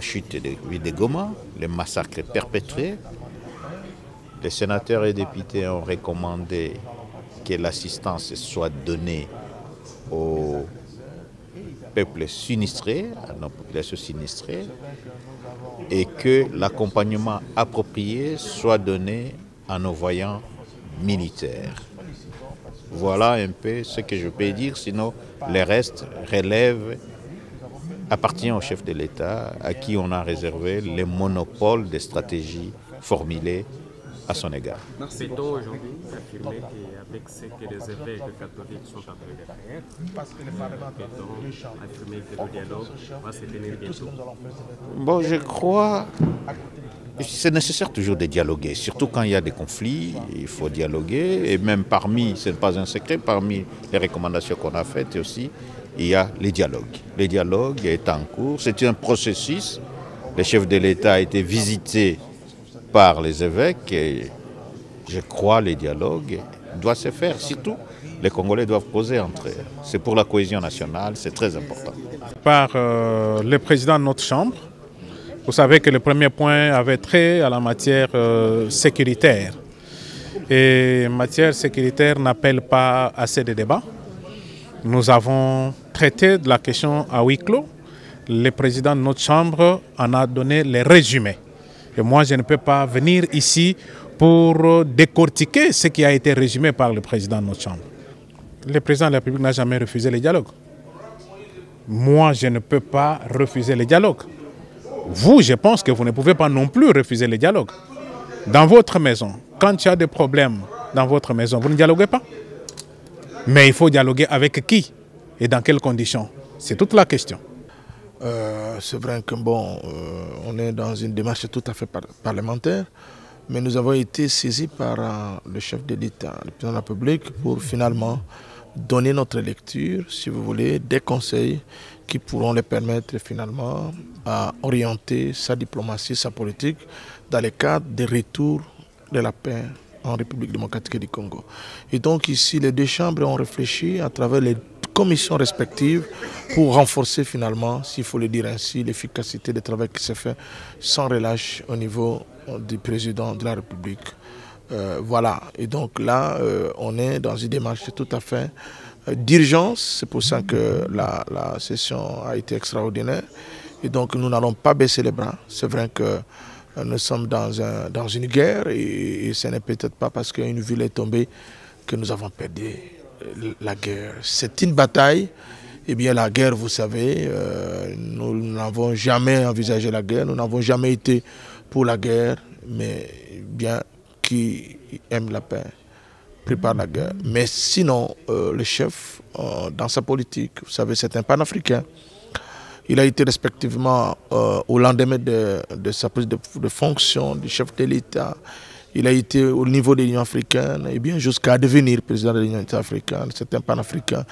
chute de la ville de Goma, les massacres perpétrés. Les sénateurs et députés ont recommandé que l'assistance soit donnée aux peuples sinistrés, à nos populations sinistrées, et que l'accompagnement approprié soit donné à nos voyants militaires. Voilà un peu ce que je peux dire, sinon le reste appartient au chef de l'État à qui on a réservé le monopole des stratégies formulées à son égard. Peut-on aujourd'hui affirmer qu'avec ce que les évêques catholiques sont en train de faire, peut-on affirmer que le dialogue va se tenir bientôt? Bon, je crois que c'est nécessaire toujours de dialoguer, surtout quand il y a des conflits, il faut dialoguer, et même parmi, ce n'est pas un secret, parmi les recommandations qu'on a faites aussi, il y a les dialogues. Le dialogue est en cours, c'est un processus, le chef de l'État a été visité par les évêques et je crois que les dialogues doivent se faire. Surtout, les Congolais doivent causer entre eux. C'est pour la cohésion nationale, c'est très important. Par le président de notre Chambre, vous savez que le premier point avait trait à la matière sécuritaire. Et matière sécuritaire n'appelle pas assez de débats. Nous avons traité de la question à huis clos. Le président de notre Chambre en a donné les résumés. Et moi, je ne peux pas venir ici pour décortiquer ce qui a été résumé par le président de notre Chambre. Le président de la République n'a jamais refusé le dialogue. Moi, je ne peux pas refuser le dialogue. Vous, je pense que vous ne pouvez pas non plus refuser le dialogue. Dans votre maison, quand il y a des problèmes dans votre maison, vous ne dialoguez pas. Mais il faut dialoguer avec qui et dans quelles conditions? C'est toute la question. C'est vrai que bon, on est dans une démarche tout à fait parlementaire, mais nous avons été saisis par le chef de l'État, le président de la République, pour finalement donner notre lecture, si vous voulez, des conseils qui pourront les permettre finalement à orienter sa diplomatie, sa politique dans le cadre des retours de la paix en République démocratique du Congo. Et donc ici, les deux chambres ont réfléchi à travers les commissions respectives pour renforcer finalement, s'il faut le dire ainsi, l'efficacité du travail qui se fait sans relâche au niveau du président de la République. Voilà, et donc là, on est dans une démarche tout à fait d'urgence. C'est pour ça que la session a été extraordinaire. Et donc nous n'allons pas baisser les bras. C'est vrai que nous sommes dans une guerre et ce n'est peut-être pas parce qu'une ville est tombée que nous avons perdu la guerre. C'est une bataille. Eh bien, la guerre, vous savez, nous n'avons jamais envisagé la guerre, nous n'avons jamais été pour la guerre, mais bien qui aime la paix prépare la guerre. Mais sinon, le chef, dans sa politique, vous savez, c'est un panafricain. Il a été respectivement au lendemain de sa prise de fonction du chef de l'État. Il a été au niveau de l'Union africaine et bien jusqu'à devenir président de l'Union africaine. C'est un panafricain.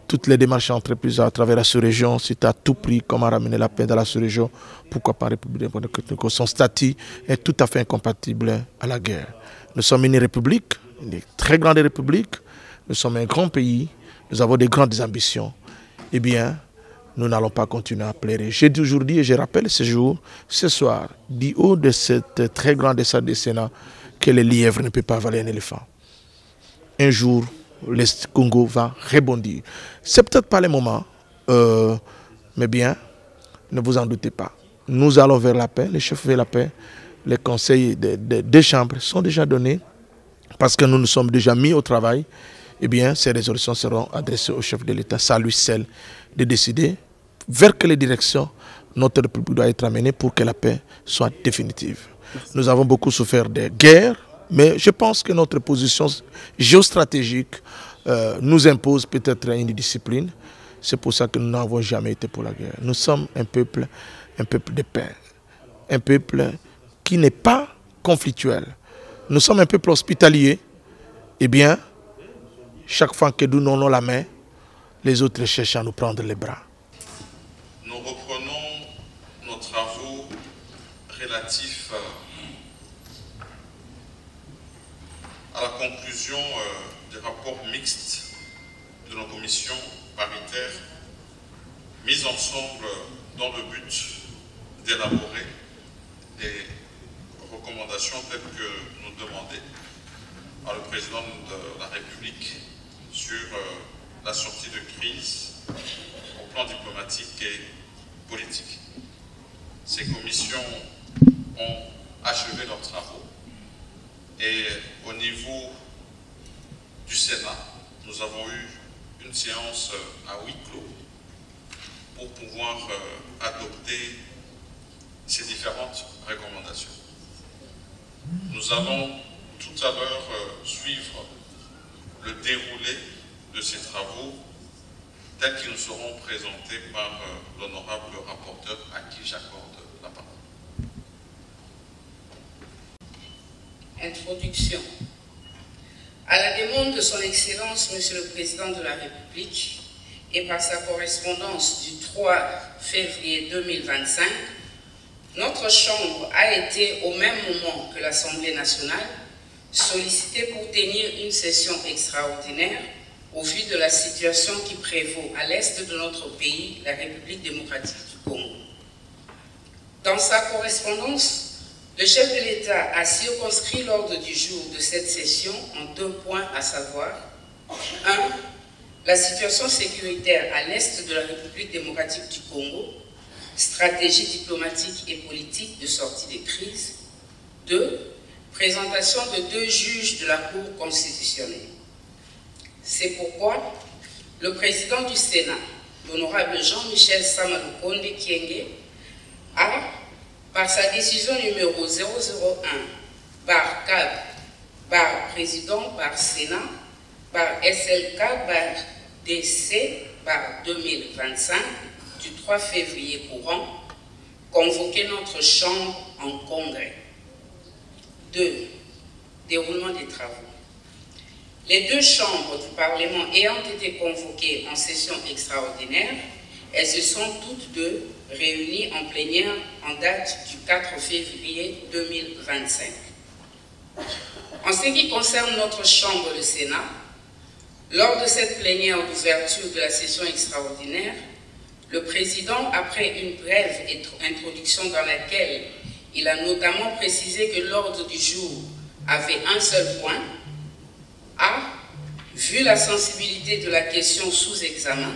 Toutes les démarches entreprises à travers la sous-région, c'est à tout prix comment ramener la paix dans la sous-région. Pourquoi pas République démocratique du Congo? Son statut est tout à fait incompatible à la guerre. Nous sommes une république, une très grande république. Nous sommes un grand pays. Nous avons des grandes ambitions. Eh bien, nous n'allons pas continuer à pleurer. J'ai toujours dit et je rappelle ce soir, du haut de cette très grande salle du Sénat, que le lièvre ne peut pas avaler un éléphant. Un jour, le Congo va rebondir. C'est peut-être pas le moment, mais bien, ne vous en doutez pas. Nous allons vers la paix, les chefs vers la paix, les conseils des chambres sont déjà donnés, parce que nous nous sommes déjà mis au travail. Eh bien, ces résolutions seront adressées au chef de l'État. C'est à lui seul de décider vers quelle direction notre République doit être amenée pour que la paix soit définitive. Nous avons beaucoup souffert des guerres, mais je pense que notre position géostratégique nous impose peut-être une discipline. C'est pour ça que nous n'avons jamais été pour la guerre. Nous sommes un peuple de paix, un peuple qui n'est pas conflictuel. Nous sommes un peuple hospitalier. Eh bien, chaque fois que nous donnons la main, les autres cherchent à nous prendre les bras. Nous reprenons nos travaux relatifs à la conclusion des rapports mixtes de nos commissions paritaires mises ensemble dans le but d'élaborer recommandations telles que nous demandait par le président de la République sur la sortie de crise au plan diplomatique et politique. Ces commissions ont achevé leurs travaux et au niveau du Sénat, nous avons eu une séance à huis clos pour pouvoir adopter ces différentes recommandations. Nous allons tout à l'heure suivre le déroulé de ces travaux tels qu'ils nous seront présentés par l'honorable rapporteur à qui j'accorde la parole. Introduction. À la demande de son Excellence, Monsieur le Président de la République, et par sa correspondance du 3 février 2025, notre Chambre a été, au même moment que l'Assemblée nationale, sollicitée pour tenir une session extraordinaire au vu de la situation qui prévaut à l'est de notre pays, la République démocratique du Congo. Dans sa correspondance, le chef de l'État a circonscrit l'ordre du jour de cette session en 2 points, à savoir 1. La situation sécuritaire à l'est de la République démocratique du Congo, stratégie diplomatique et politique de sortie des crises. 2. Présentation de 2 juges de la Cour constitutionnelle. C'est pourquoi le président du Sénat, l'honorable Jean-Michel Samalukonde Kyenge, a, par sa décision numéro 001/CAB/président/Sénat SLK/DC/2025 du 3 février courant, convoqué notre Chambre en congrès. 2. Déroulement des travaux. Les 2 chambres du Parlement ayant été convoquées en session extraordinaire, elles se sont toutes 2 réunies en plénière en date du 4 février 2025. En ce qui concerne notre Chambre, le Sénat, lors de cette plénière d'ouverture de la session extraordinaire, le Président, après une brève introduction dans laquelle il a notamment précisé que l'ordre du jour avait un seul point, a, vu la sensibilité de la question sous examen,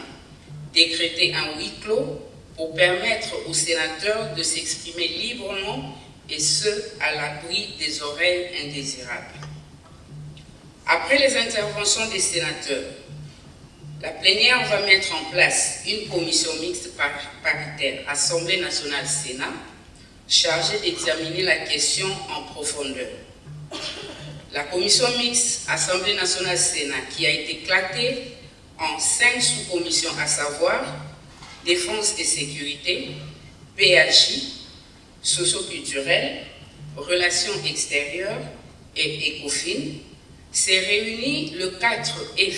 décrété un huis clos pour permettre aux sénateurs de s'exprimer librement et ce, à l'abri des oreilles indésirables. Après les interventions des sénateurs, la plénière va mettre en place une commission mixte paritaire Assemblée nationale-Sénat chargée d'examiner la question en profondeur. La commission mixte Assemblée nationale-Sénat qui a été éclatée en 5 sous-commissions, à savoir défense et sécurité, PAJ, socio-culturel, relations extérieures et ECOFIN, s'est réunie le 4 et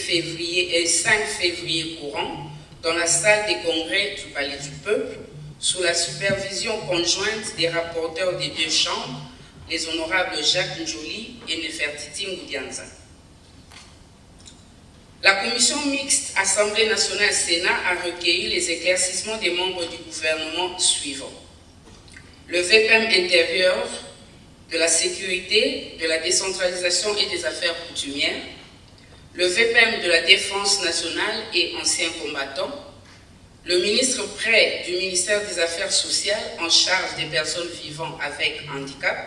5 février courant dans la salle des congrès du Palais du Peuple sous la supervision conjointe des rapporteurs des 2 chambres, les honorables Jacques Njoli et Nefertiti Ngoudianza. La commission mixte Assemblée nationale-Sénat a recueilli les éclaircissements des membres du gouvernement suivants. Le VPM intérieur, de la sécurité, de la décentralisation et des affaires coutumières, le VPM de la défense nationale et anciens combattants, le ministre près du ministère des Affaires sociales en charge des personnes vivant avec handicap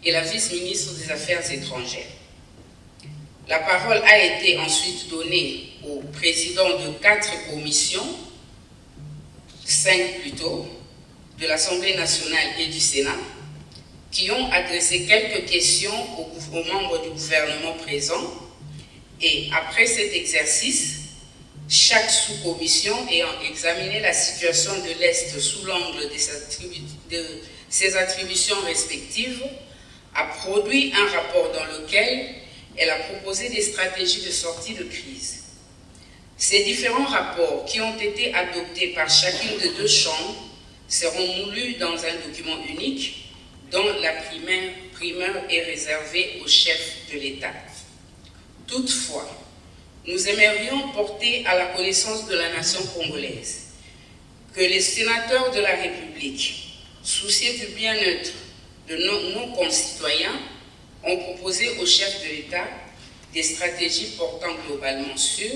et la vice-ministre des Affaires étrangères. La parole a été ensuite donnée au président de 4 commissions, 5 plutôt, de l'Assemblée nationale et du Sénat, qui ont adressé quelques questions aux membres du gouvernement présents. Et après cet exercice, chaque sous-commission ayant examiné la situation de l'Est sous l'angle de ses attributions respectives, a produit un rapport dans lequel elle a proposé des stratégies de sortie de crise. Ces différents rapports qui ont été adoptés par chacune des 2 chambres seront moulus dans un document unique dont la primeur est réservée au chef de l'État. Toutefois, nous aimerions porter à la connaissance de la nation congolaise que les sénateurs de la République, soucieux du bien-être de nos concitoyens ont proposé au chef de l'État des stratégies portant globalement sur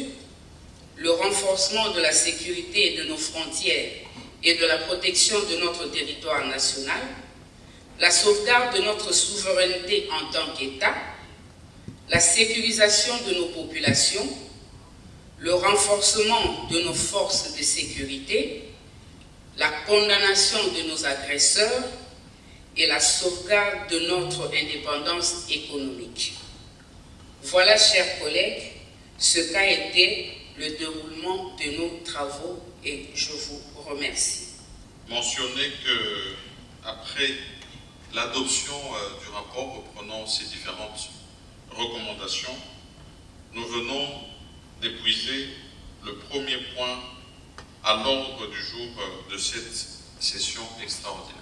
le renforcement de la sécurité de nos frontières et de la protection de notre territoire national, la sauvegarde de notre souveraineté en tant qu'État, la sécurisation de nos populations, le renforcement de nos forces de sécurité, la condamnation de nos agresseurs et la sauvegarde de notre indépendance économique. Voilà, chers collègues, ce qu'a été le déroulement de nos travaux et je vous remercie. Mentionner que après l'adoption du rapport reprenant ces différentes recommandations, nous venons d'épuiser le premier point à l'ordre du jour de cette session extraordinaire.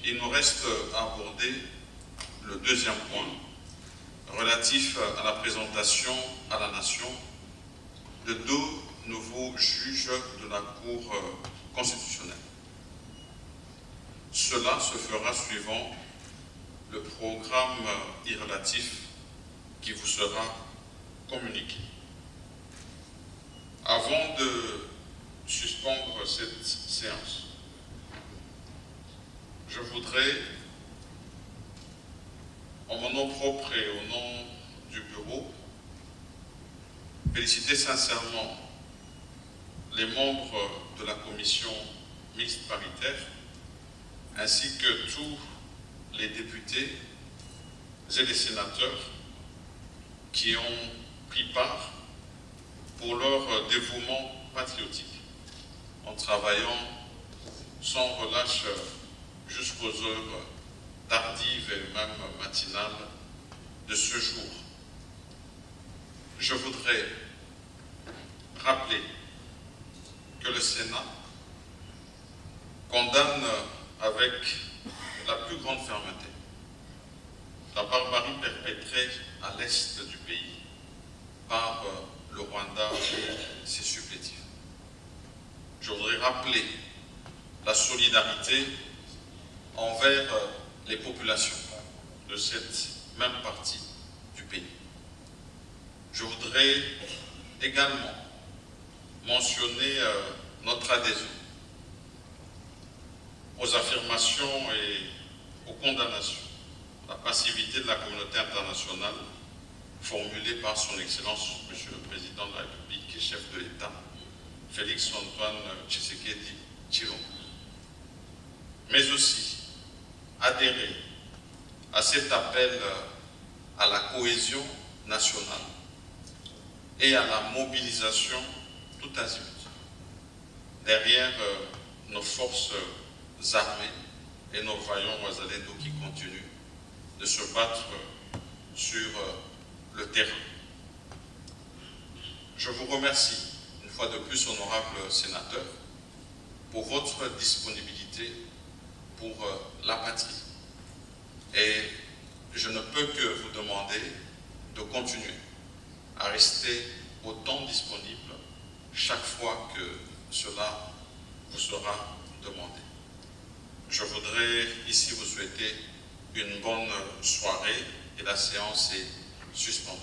Il nous reste à aborder le deuxième point relatif à la présentation à la nation de 2 nouveaux juges de la Cour constitutionnelle. Cela se fera suivant le programme irrelatif qui vous sera communiqué. Avant de suspendre cette séance, je voudrais, en mon nom propre et au nom du bureau, féliciter sincèrement les membres de la commission mixte paritaire ainsi que tous les députés et les sénateurs qui ont pris part pour leur dévouement patriotique en travaillant sans relâche jusqu'aux heures tardives et même matinales de ce jour. Je voudrais rappeler que le Sénat condamne avec la plus grande fermeté la barbarie perpétrée à l'est du pays par le Rwanda et ses supplétifs. Je voudrais rappeler la solidarité envers les populations de cette même partie du pays. Je voudrais également mentionner notre adhésion aux affirmations et aux condamnations, la passivité de la communauté internationale formulée par son Excellence, Monsieur le Président de la République et chef de l'État, Félix Antoine Tshisekedi Tshilombo. Mais aussi adhérer à cet appel à la cohésion nationale et à la mobilisation tout azimut derrière nos forces armées et nos vaillants Wazalendo qui continuent de se battre sur le terrain. Je vous remercie une fois de plus, honorables sénateurs, pour votre disponibilité pour la patrie. Et je ne peux que vous demander de continuer à rester autant disponible chaque fois que cela vous sera demandé. Je voudrais ici vous souhaiter une bonne soirée et la séance est suspendue.